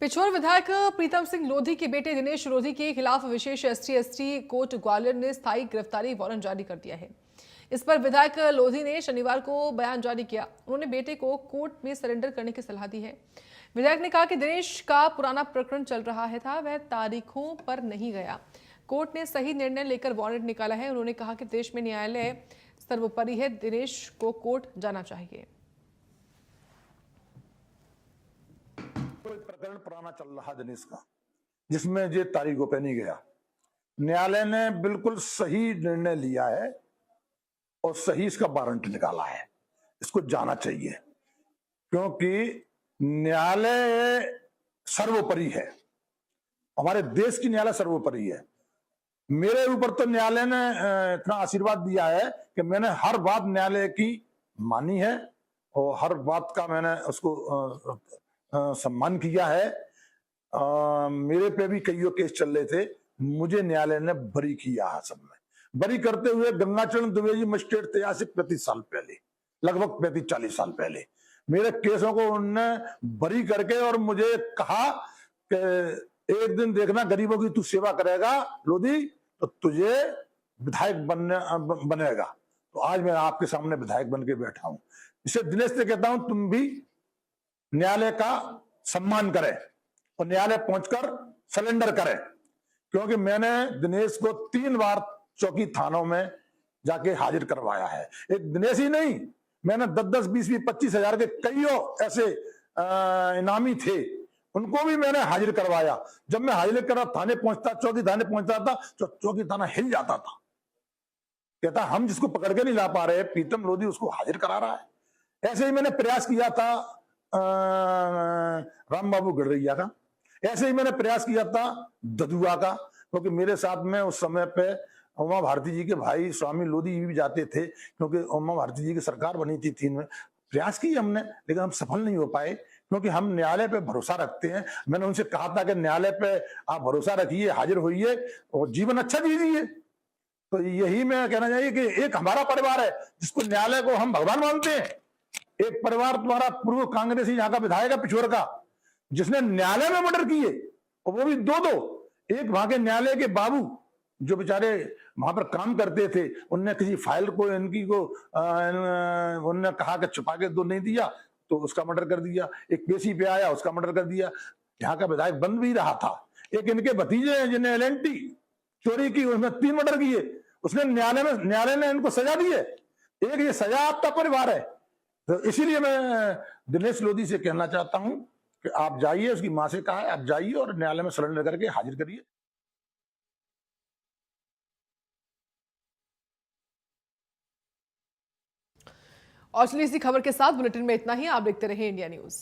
पिछोर विधायक प्रीतम सिंह लोधी के बेटे दिनेश लोधी के खिलाफ विशेष एसटी कोर्ट ग्वालियर ने स्थायी गिरफ्तारी वारंट जारी कर दिया है। इस पर विधायक लोधी ने शनिवार को बयान जारी किया। उन्होंने बेटे को कोर्ट में सरेंडर करने की सलाह दी है। विधायक ने कहा कि दिनेश का पुराना प्रकरण चल रहा है था, वह तारीखों पर नहीं गया। कोर्ट ने सही निर्णय लेकर वारंट निकाला है। उन्होंने कहा कि देश में न्यायालय सर्वोपरि है, दिनेश को कोर्ट जाना चाहिए। प्रकरण पुराना चल रहा दिनेश का, जिसमें ये तारीखों पे नहीं गया। न्यायालय ने बिल्कुल सही निर्णय लिया है और सही इसका वारंट निकाला है। इसको जाना चाहिए, क्योंकि न्यायालय सर्वोपरि है। हमारे देश की न्यायालय सर्वोपरि है। मेरे ऊपर तो न्यायालय ने इतना आशीर्वाद दिया है कि मैंने हर बात न्यायालय की मानी है और हर बात का मैंने उसको सम्मान किया है। मेरे पे भी कईयों केस चल रहे थे, मुझे न्यायालय ने बरी किया है। सब में बरी करते हुए गंगाचरण दुबे जी मजिस्ट्रेट थे आज से 35 साल पहले, लगभग 35-40 साल पहले मेरे केसों को उन्होंने बरी करके और मुझे कहा कि एक दिन देखना गरीबों की तू सेवा करेगा लोधी, तो तुझे विधायक बनेगा। तो आज मैं आपके सामने विधायक बन के बैठा हूं। इसे दिनेश से कहता हूं, तुम भी न्यायालय का सम्मान करें और न्यायालय पहुंचकर सरेंडर करें, क्योंकि मैंने दिनेश को 3 बार चौकी थानों में जाके हाजिर करवाया है। एक दिनेश ही नहीं, मैंने 10-10, 20-20, 25 हजार के कईयों ऐसे इनामी थे, उनको भी मैंने हाजिर करवाया। जब मैं हाजिर करा थाने पहुंचता, चौकी थाने पहुंचता था तो चौकी थाना हिल जाता था। कहता हम जिसको पकड़ के नहीं ला पा रहे, प्रीतम लोधी उसको हाजिर करा रहा है। ऐसे ही मैंने प्रयास किया था राम बाबू गडरैया का, ऐसे ही मैंने प्रयास किया था ददुआ का, क्योंकि मेरे साथ में उस समय पे उमा भारती जी के भाई स्वामी लोधी भी जाते थे, क्योंकि उमा भारती जी की सरकार बनी थी 3 में। प्रयास की हमने, लेकिन हम सफल नहीं हो पाए, क्योंकि हम न्यायालय पे भरोसा रखते हैं। मैंने उनसे कहा था कि न्यायालय पे आप भरोसा रखिए, हाजिर होइए और जीवन अच्छा दीजिए। तो यही मैं कहना चाहिए कि एक हमारा परिवार है जिसको न्यायालय को हम भगवान मानते हैं। एक परिवार तुम्हारा पूर्व कांग्रेसी यहाँ का विधायक है पिछोर का, जिसने न्यायालय में मर्डर किए, और वो भी 2-2। एक वहां के न्यायालय के बाबू जो बेचारे वहां पर काम करते थे, उनने किसी फाइल को इनकी को उनने कहा कि छुपा के दो, नहीं दिया तो उसका मर्डर कर दिया। एक पेशी पे आया, उसका मर्डर कर दिया। यहाँ का विधायक बन भी रहा था। एक इनके भतीजे हैं जिन्हें LNT चोरी की, उसमें 3 मर्डर किए, उसने न्यायालय ने इनको सजा दी है। एक ये सजा आपका परिवार है। तो इसीलिए मैं दिनेश लोधी से कहना चाहता हूं कि आप जाइए, उसकी मां से कहा है आप जाइए और न्यायालय में सरेंडर करके हाजिर करिए। और चलिए इसी खबर के साथ बुलेटिन में इतना ही। आप देखते रहिए इंडिया न्यूज।